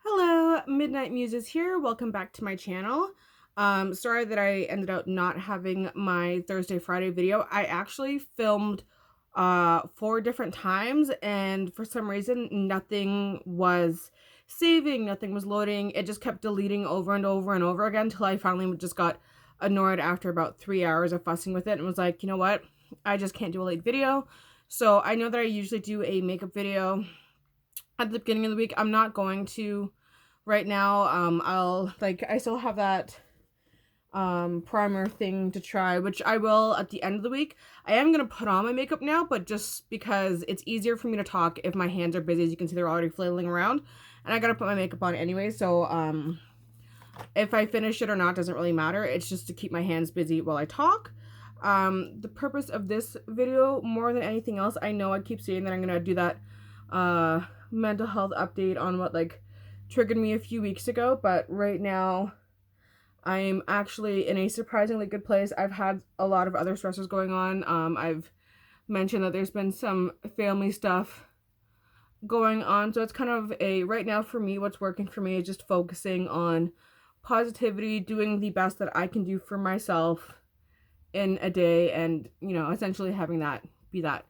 Hello, Midnight Muses here. Welcome back to my channel. Sorry that I ended up not having my Thursday Friday video. I actually filmed 4 different times, and for some reason nothing was saving, nothing was loading. It just kept deleting over and over and over again until I finally just got annoyed after about 3 hours of fussing with it and was like, you know what? I just can't do a late video. So I know that I usually do a makeup video at the beginning of the week. I'm not going to right now. I still have that primer thing to try, which I will at the end of the week. I am gonna put on my makeup now, but just because it's easier for me to talk if my hands are busy. As you can see, they're already flailing around, and I gotta put my makeup on anyway. So if I finish it or not doesn't really matter. It's just to keep my hands busy while I talk. The purpose of this video, more than anything else, I know I keep saying that I'm gonna do that mental health update on what triggered me a few weeks ago, but right now I'm actually in a surprisingly good place. I've had a lot of other stressors going on. I've mentioned that there's been some family stuff going on, so it's kind of a right now for me. What's working for me is just focusing on positivity, doing the best that I can do for myself in a day, and essentially having that be that.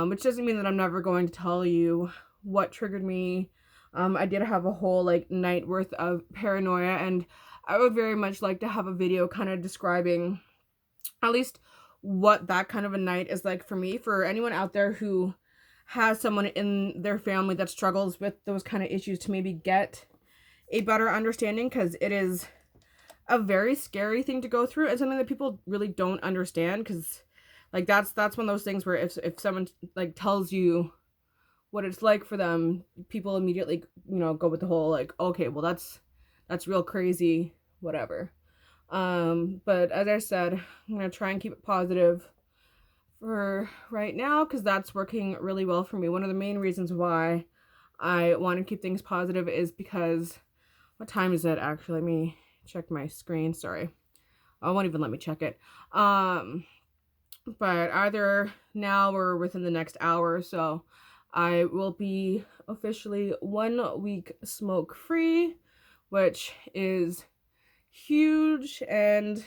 Which doesn't mean that I'm never going to tell you what triggered me. I did have a whole night worth of paranoia, and I would very much like to have a video kind of describing at least what that kind of a night is like for me. For anyone out there who has someone in their family that struggles with those kind of issues, to maybe get a better understanding, because it is a very scary thing to go through and something that people really don't understand, because that's one of those things where if someone tells you what it's like for them, people immediately go with the whole okay, well that's real crazy, whatever. But as I said, I'm gonna try and keep it positive for right now, because that's working really well for me. One of the main reasons why I want to keep things positive is because, what time is it actually? Let me check my screen. Sorry, I won't even let me check it. But either now or within the next hour or so, I will be officially 1 week smoke free, which is huge, and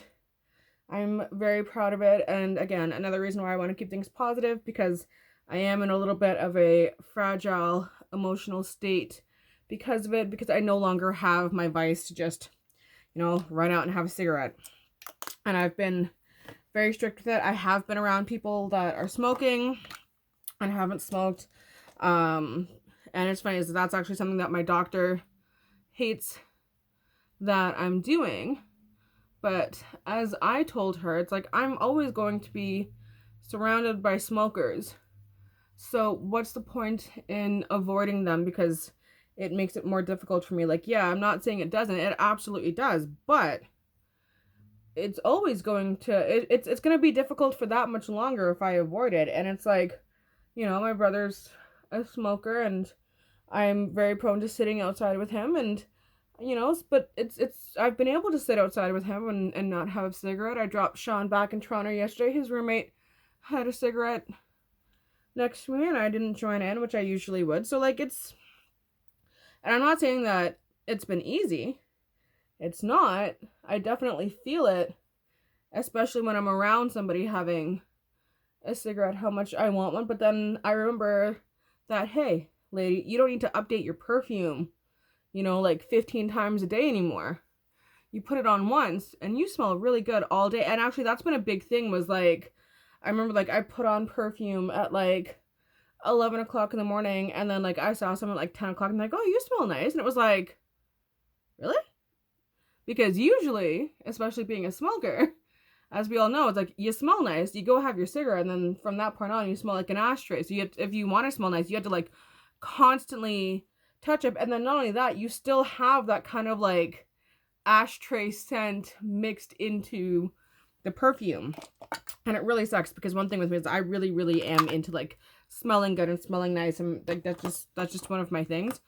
I'm very proud of it. And again, another reason why I want to keep things positive, because I am in a little bit of a fragile emotional state because of it, because I no longer have my vice to just, run out and have a cigarette. And I've been very strict with it. I have been around people that are smoking and haven't smoked. And it's funny, is that's actually something that my doctor hates that I'm doing. But as I told her, it's like, I'm always going to be surrounded by smokers. So what's the point in avoiding them? Because it makes it more difficult for me. Yeah, I'm not saying it doesn't. It absolutely does. But it's always going to, it's going to be difficult for that much longer if I avoid it. And it's like, my brother's a smoker, and I'm very prone to sitting outside with him, and but it's I've been able to sit outside with him and not have a cigarette. I dropped Sean back in Toronto yesterday. His roommate had a cigarette next to me, and I didn't join in, which I usually would. So it's, and I'm not saying that it's been easy. It's not. I definitely feel it, especially when I'm around somebody having a cigarette, how much I want one. But then I remember that, hey, lady, you don't need to update your perfume, 15 times a day anymore. You put it on once and you smell really good all day. And actually, that's been a big thing, was I remember I put on perfume at 11 o'clock in the morning, and then I saw someone at 10 o'clock, and like, oh, you smell nice. And it was like, really? Because usually, especially being a smoker, as we all know, it's like, you smell nice, you go have your cigarette, and then from that point on, you smell like an ashtray. So if you want to smell nice, you have to constantly touch up. And then not only that, you still have that kind of ashtray scent mixed into the perfume. And it really sucks, because one thing with me is I really, really am into smelling good and smelling nice, and that's just one of my things.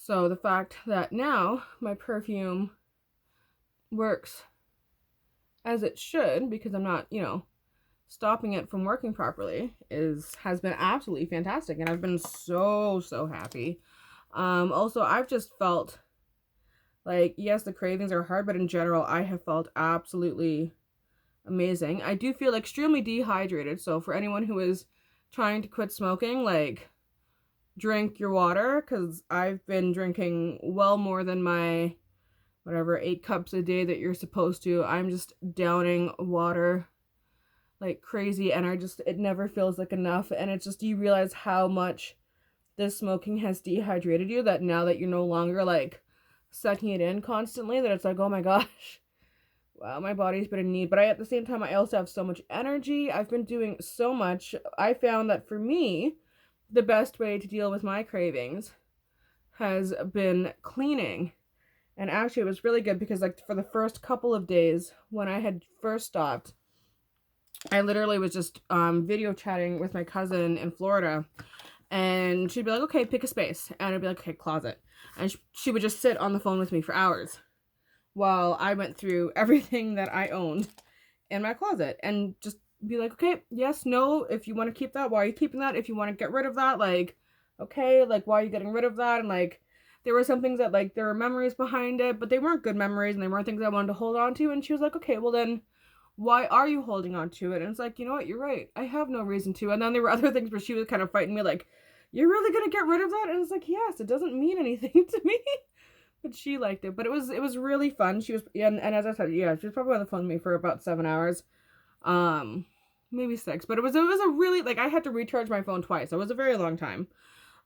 So the fact that now my perfume works as it should, because I'm not, stopping it from working properly has been absolutely fantastic, and I've been so happy. Also, I've just felt like, yes, the cravings are hard, but in general, I have felt absolutely amazing. I do feel extremely dehydrated, so for anyone who is trying to quit smoking, like, drink your water, because I've been drinking well more than my whatever 8 cups a day that you're supposed to. I'm just downing water like crazy, and it never feels like enough, and it's just, you realize how much this smoking has dehydrated you, that now that you're no longer like sucking it in constantly, that it's like, oh my gosh, wow, my body's been in need. But at the same time, I also have so much energy. I've been doing so much. I found that for me, the best way to deal with my cravings has been cleaning. And actually, it was really good because, like, for the first couple of days when I had first stopped, I literally was just video chatting with my cousin in Florida, and she'd be like, okay, pick a space. And I'd be like, okay, closet. And she would just sit on the phone with me for hours while I went through everything that I owned in my closet, and just be like, okay, yes, no, if you want to keep that, why are you keeping that? If you want to get rid of that, like, okay, like, why are you getting rid of that? And like, there were some things that, like, there were memories behind it, but they weren't good memories, and they weren't things I wanted to hold on to. And she was like, okay, well then, why are you holding on to it? And it's like, you know what, you're right, I have no reason to. And then there were other things where she was kind of fighting me, like, you're really gonna get rid of that? And it's like, yes, it doesn't mean anything to me. But she liked it. But it was really fun. She was, and as I said, yeah, she was probably on the phone with me for about 7 hours. Maybe 6. But it was a really, like, I had to recharge my phone twice. It was a very long time.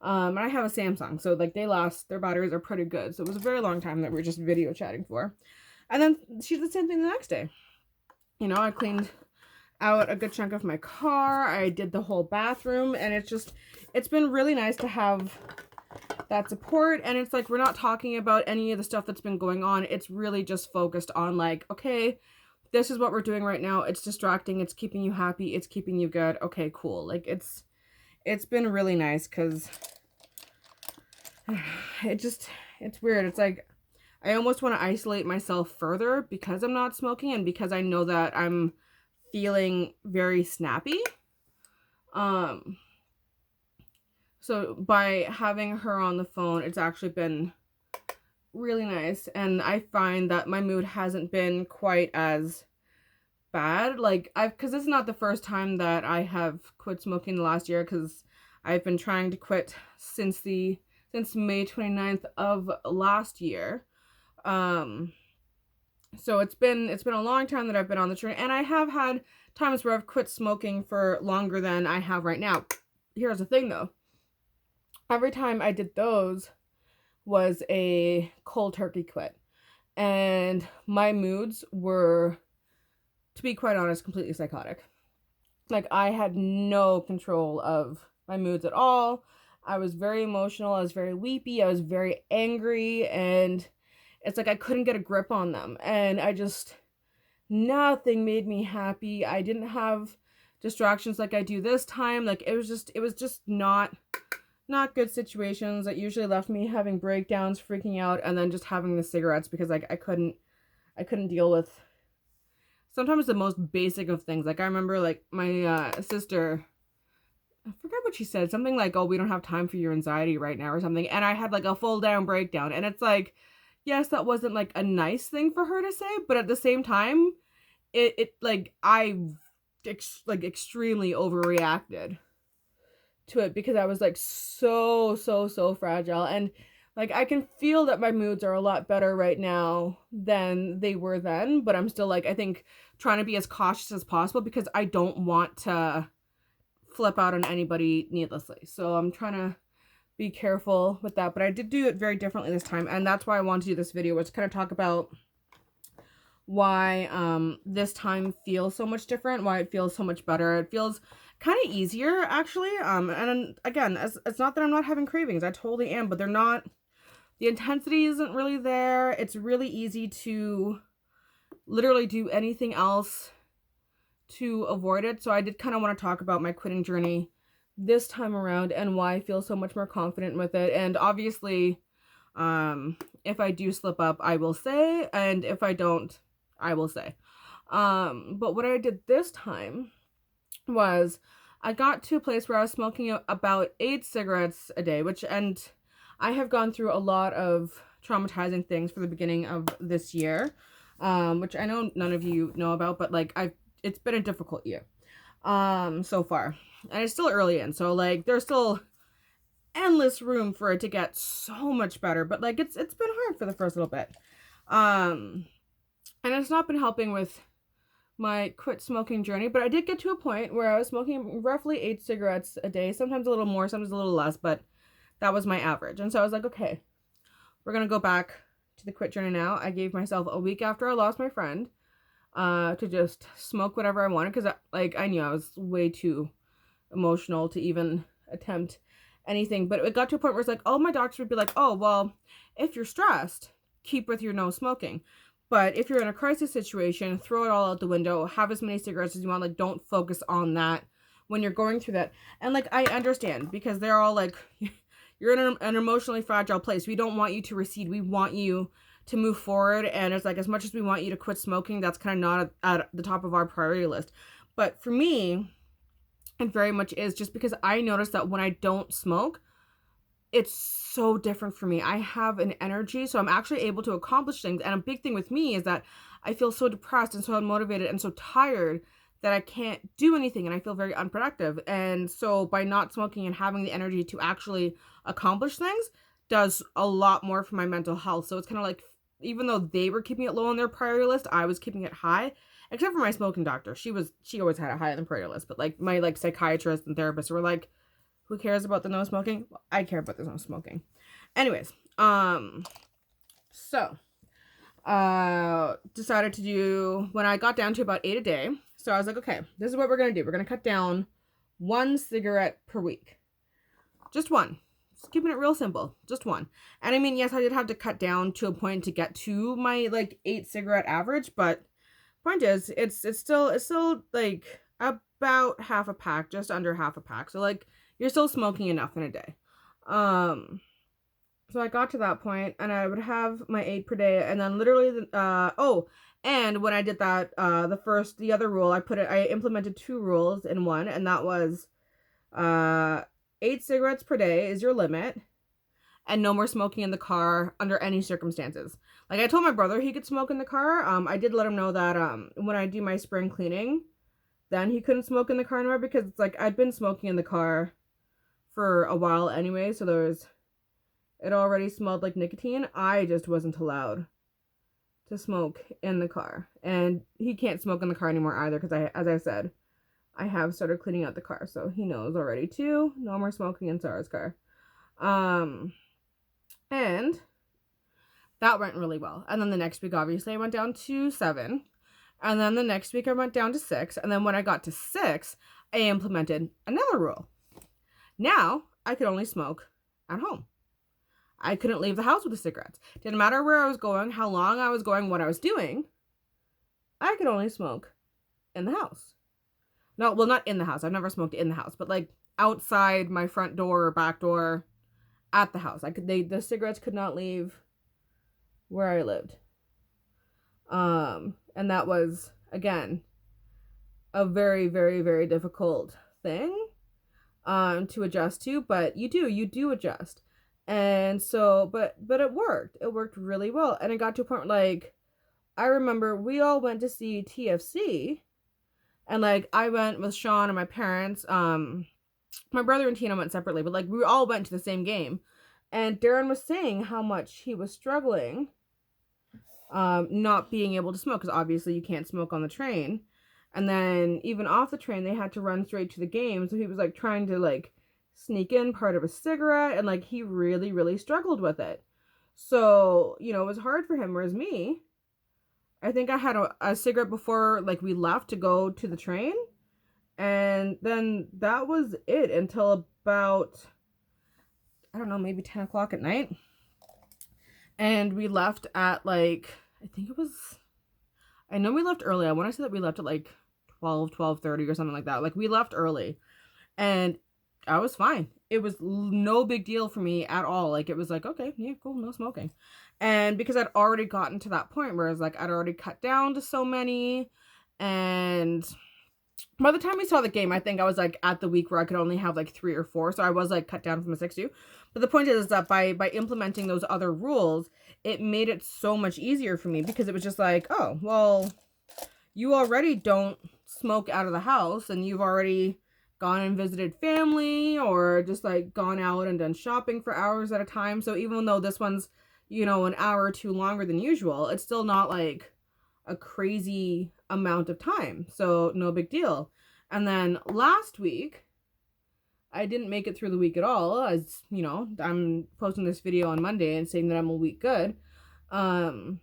And I have a Samsung, so like their batteries are pretty good. So it was a very long time that we were just video chatting for. And then she did the same thing the next day. You know, I cleaned out a good chunk of my car. I did the whole bathroom, and it's been really nice to have that support. And it's like, we're not talking about any of the stuff that's been going on. It's really just focused on, like, okay, this is what we're doing right now. It's distracting. It's keeping you happy. It's keeping you good. Okay, cool. Like, it's been really nice, because it's weird. It's like, I almost want to isolate myself further because I'm not smoking, and because I know that I'm feeling very snappy. So by having her on the phone, it's actually been really nice. And I find that my mood hasn't been quite as bad. Like, because this is not the first time that I have quit smoking the last year, because I've been trying to quit since May 29th of last year. So it's been a long time that I've been on the journey, and I have had times where I've quit smoking for longer than I have right now. Here's the thing though. Every time I did those was a cold turkey quit, and my moods were, to be quite honest, completely psychotic. Like, I had no control of my moods at all. I was very emotional. I was very weepy. I was very angry, and it's like I couldn't get a grip on them, and nothing made me happy. I didn't have distractions like I do this time. Like, it was just not good situations that usually left me having breakdowns, freaking out, and then just having the cigarettes, because like I couldn't deal with sometimes the most basic of things. Like, I remember, like, my sister, I forget what she said, something like, oh, we don't have time for your anxiety right now, or something, and I had like a full down breakdown. And it's like, yes, that wasn't like a nice thing for her to say, but at the same time, it like, I extremely overreacted to it, because I was like so fragile. And like, I can feel that my moods are a lot better right now than they were then, but I'm still, like, I think, trying to be as cautious as possible, because I don't want to flip out on anybody needlessly. So I'm trying to be careful with that. But I did do it very differently this time, and that's why I wanted to do this video, was to kind of talk about why this time feels so much different, why it feels so much better. It feels kind of easier, actually. And again, it's not that I'm not having cravings. I totally am, but they're not, the intensity isn't really there. It's really easy to literally do anything else to avoid it. So I did kind of want to talk about my quitting journey this time around, and why I feel so much more confident with it. And obviously, if I do slip up, I will say, and if I don't, I will say. But what I did this time was I got to a place where I was smoking about 8 cigarettes a day, and I have gone through a lot of traumatizing things for the beginning of this year, which I know none of you know about, but like it's been a difficult year, so far, and it's still early in, so like there's still endless room for it to get so much better, but like it's been hard for the first little bit, and it's not been helping with my quit smoking journey, but I did get to a point where I was smoking roughly 8 cigarettes a day, sometimes a little more, sometimes a little less, but that was my average. And so I was like, okay, we're gonna go back to the quit journey now. I gave myself a week after I lost my friend to just smoke whatever I wanted, because I knew I was way too emotional to even attempt anything. But it got to a point where it's like, all my doctors would be like, oh, well, if you're stressed, keep with your no smoking. But if you're in a crisis situation, throw it all out the window, have as many cigarettes as you want, like don't focus on that when you're going through that. And like I understand, because they're all like, you're in an emotionally fragile place. We don't want you to recede. We want you to move forward. And it's like, as much as we want you to quit smoking, that's kind of not at the top of our priority list. But for me, it very much is, just because I noticed that when I don't smoke, it's so different for me. I have an energy, so I'm actually able to accomplish things. And a big thing with me is that I feel so depressed and so unmotivated and so tired that I can't do anything, and I feel very unproductive. And so by not smoking and having the energy to actually accomplish things does a lot more for my mental health. So it's kind of like, even though they were keeping it low on their priority list, I was keeping it high. Except for my smoking doctor. She always had it high on the priority list. But like my like psychiatrist and therapist were like, who cares about the no smoking? Well, I care about the no smoking. Anyways, so decided to do, when I got down to about 8 a day, so I was like, okay, this is what we're gonna do. We're gonna cut down 1 cigarette per week. Just one. Just keeping it real simple. Just one. And I mean, yes, I did have to cut down to a point to get to my like 8 cigarette average, but point is, it's still like about half a pack, just under half a pack. So like you're still smoking enough in a day. So I got to that point, and I would have my 8 per day, and then literally and when I did that, the other rule, I implemented 2 rules in one, and that was 8 cigarettes per day is your limit, and no more smoking in the car under any circumstances. Like I told my brother he could smoke in the car. I did let him know that when I do my spring cleaning, then he couldn't smoke in the car anymore, because it's like I'd been smoking in the car for a while anyway, so it already smelled like nicotine. I just wasn't allowed to smoke in the car. And he can't smoke in the car anymore either, because as I said, I have started cleaning out the car, so he knows already too. No more smoking in Sarah's car. And that went really well. And then the next week, obviously, I went down to 7. And then the next week, I went down to 6. And then when I got to 6, I implemented another rule. Now, I could only smoke at home. I couldn't leave the house with the cigarettes. Didn't matter where I was going, how long I was going, what I was doing. I could only smoke in the house. No, well, not in the house. I've never smoked in the house, but like outside my front door or back door at the house. The cigarettes could not leave where I lived. And that was, again, a very, very, very difficult thing to adjust to, but you do adjust. And so, but it worked really well. And it got to a point where, like, I remember we all went to see TFC, and like I went with Sean and my parents. My brother and Tina went separately, but like we all went to the same game. And Darren was saying how much he was struggling not being able to smoke, because obviously you can't smoke on the train. And then even off the train, they had to run straight to the game. So he was like trying to like sneak in part of a cigarette, and like he really, really struggled with it. So, you know, it was hard for him. Whereas me, I think I had a cigarette before like we left to go to the train. And then that was it until about, I don't know, maybe 10 o'clock at night. And we left at like, I know we left early. I want to say that we left at like 12:30 or something like that. Like we left early, and I was fine. It was no big deal for me at all. Like it was like, okay, yeah, cool, no smoking. And because I'd already gotten to that point where it's like I'd already cut down to so many, and by the time we saw the game, I think I was like at the week where I could only have like 3 or 4. So I was like cut down from a 6 to. But the point is that by implementing those other rules, it made it so much easier for me, because it was just like, oh, well, you already don't smoke out of the house, and you've already gone and visited family, or just like gone out and done shopping for hours at a time. So even though this one's, you know, an hour or two longer than usual, it's still not like a crazy amount of time. So no big deal. And then last week, I didn't make it through the week at all. As you know, I'm posting this video on Monday and saying that I'm a week good. And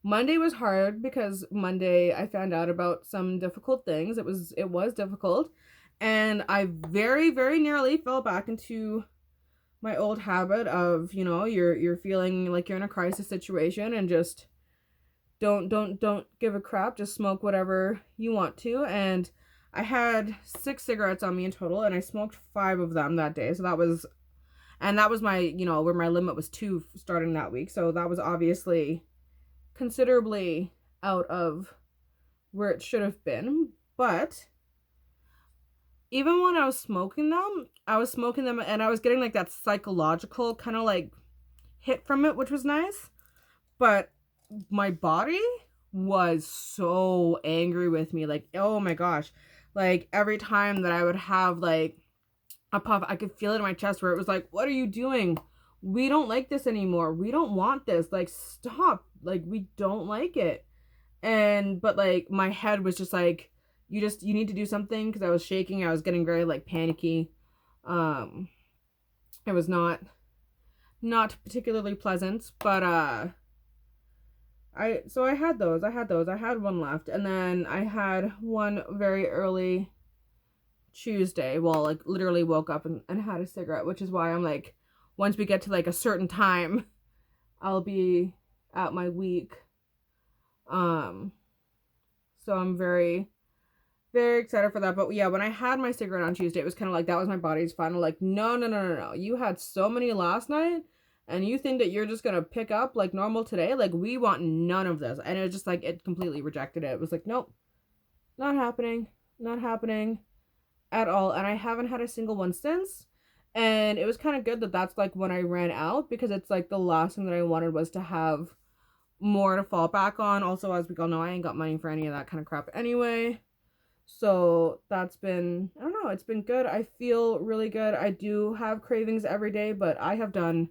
Monday was hard because Monday I found out about some difficult things. It was difficult, and I very, very nearly fell back into my old habit of, you know, you're feeling like you're in a crisis situation and just don't give a crap, just smoke whatever you want to. And I had 6 cigarettes on me in total, and I smoked 5 of them that day. So that was my, you know, where my limit was 2 starting that week. So that was obviously considerably out of where it should have been. But even when I was smoking them and I was getting like that psychological kind of like hit from it, which was nice. But my body was so angry with me. Like, oh my gosh. Like every time that I would have like a puff, I could feel it in my chest where it was like, what are you doing? We don't like this anymore. We don't want this. Like, stop. Like, we don't like it. But like my head was just like, you need to do something, because I was shaking. I was getting very like panicky. It was not particularly pleasant, but I had those. I had one left, and then I had one very early Tuesday. Well, like literally woke up and had a cigarette, which is why I'm like, once we get to like a certain time, I'll be at my week. So I'm very, very excited for that. But yeah, when I had my cigarette on Tuesday, it was kind of like, that was my body's final like, no. You had so many last night, and you think that you're just gonna pick up like normal today? Like, we want none of this. And it was just like, it completely rejected it. It was like, nope, not happening at all. And I haven't had a single one since. And it was kind of good that that's like when I ran out, because it's like the last thing that I wanted was to have more to fall back on. Also, as we all know, I ain't got money for any of that kind of crap anyway. So that's been, I don't know, it's been good. I feel really good. I do have cravings every day, but I have done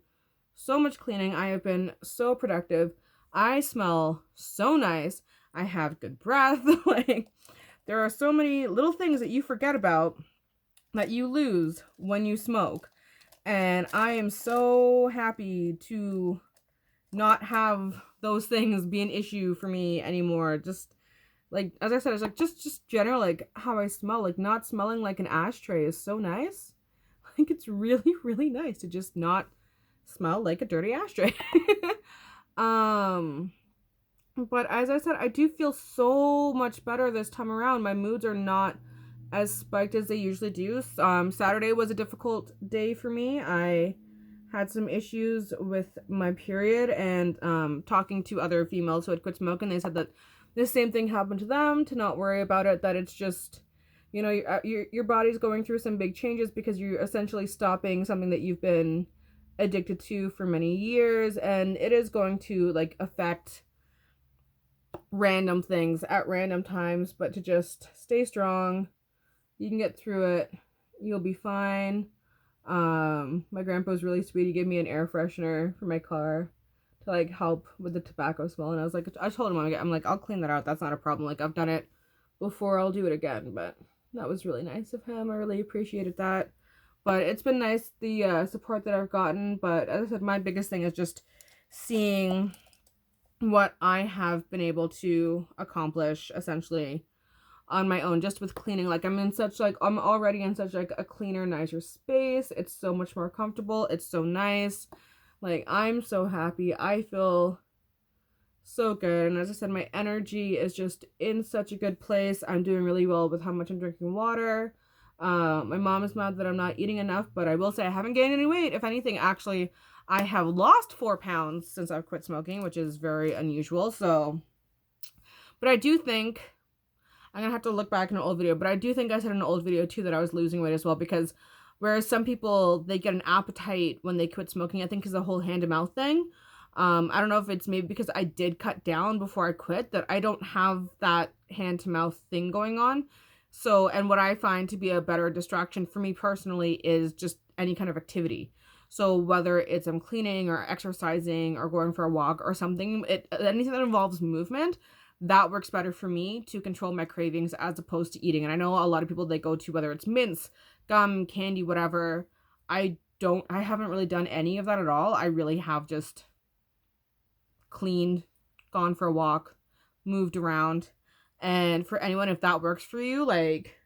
so much cleaning. I have been so productive. I smell so nice. I have good breath. Like, there are so many little things that you forget about that you lose when you smoke. And I am so happy to not have those things be an issue for me anymore. Just like, as I said, it's like just general, like how I smell, like not smelling like an ashtray is so nice. Like, it's really, really nice to just not smell like a dirty ashtray. But as I said, I do feel so much better this time around. My moods are not as spiked as they usually do. Saturday was a difficult day for me. I had some issues with my period, and talking to other females who had quit smoking, they said that the same thing happened to them, to not worry about it, that it's just, you know, your body's going through some big changes because you're essentially stopping something that you've been addicted to for many years, and it is going to like affect random things at random times, but to just stay strong. You can get through it. You'll be fine. My grandpa's really sweet. He gave me an air freshener for my car to like help with the tobacco smell, and I was like, I told him, I'm like, I'll clean that out. That's not a problem. Like, I've done it before. I'll do it again. But that was really nice of him. I really appreciated that. But it's been nice, the support that I've gotten. But as I said, my biggest thing is just seeing what I have been able to accomplish essentially on my own, just with cleaning. Like, I'm already in such like a cleaner, nicer space. It's so much more comfortable. It's so nice. Like, I'm so happy. I feel so good. And as I said, my energy is just in such a good place. I'm doing really well with how much I'm drinking water. My mom is mad that I'm not eating enough, but I will say I haven't gained any weight. If anything, actually, I have lost 4 pounds since I've quit smoking, which is very unusual. So, but I do think I'm gonna have to look back in an old video, but I do think I said in an old video too that I was losing weight as well, because whereas some people, they get an appetite when they quit smoking, I think is the whole hand to mouth thing. I don't know if it's maybe because I did cut down before I quit that I don't have that hand to mouth thing going on. So, and what I find to be a better distraction for me personally is just any kind of activity. So whether it's I'm cleaning or exercising or going for a walk or something, anything that involves movement, that works better for me to control my cravings as opposed to eating. And I know a lot of people, they go to whether it's mints, gum, candy, whatever. I haven't really done any of that at all. I really have just cleaned, gone for a walk, moved around. And for anyone, if that works for you, like,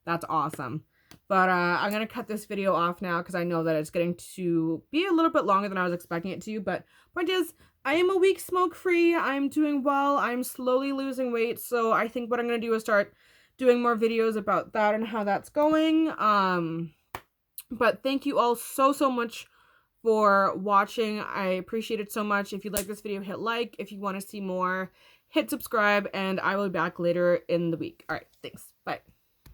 that's awesome. But I'm going to cut this video off now because I know that it's getting to be a little bit longer than I was expecting it to. But point is, I am a week smoke-free. I'm doing well. I'm slowly losing weight. So I think what I'm going to do is start doing more videos about that and how that's going. But thank you all so much for watching. I appreciate it so much. If you like this video, hit like. If you want to see more, hit subscribe, and I will be back later in the week. All right, thanks. Bye.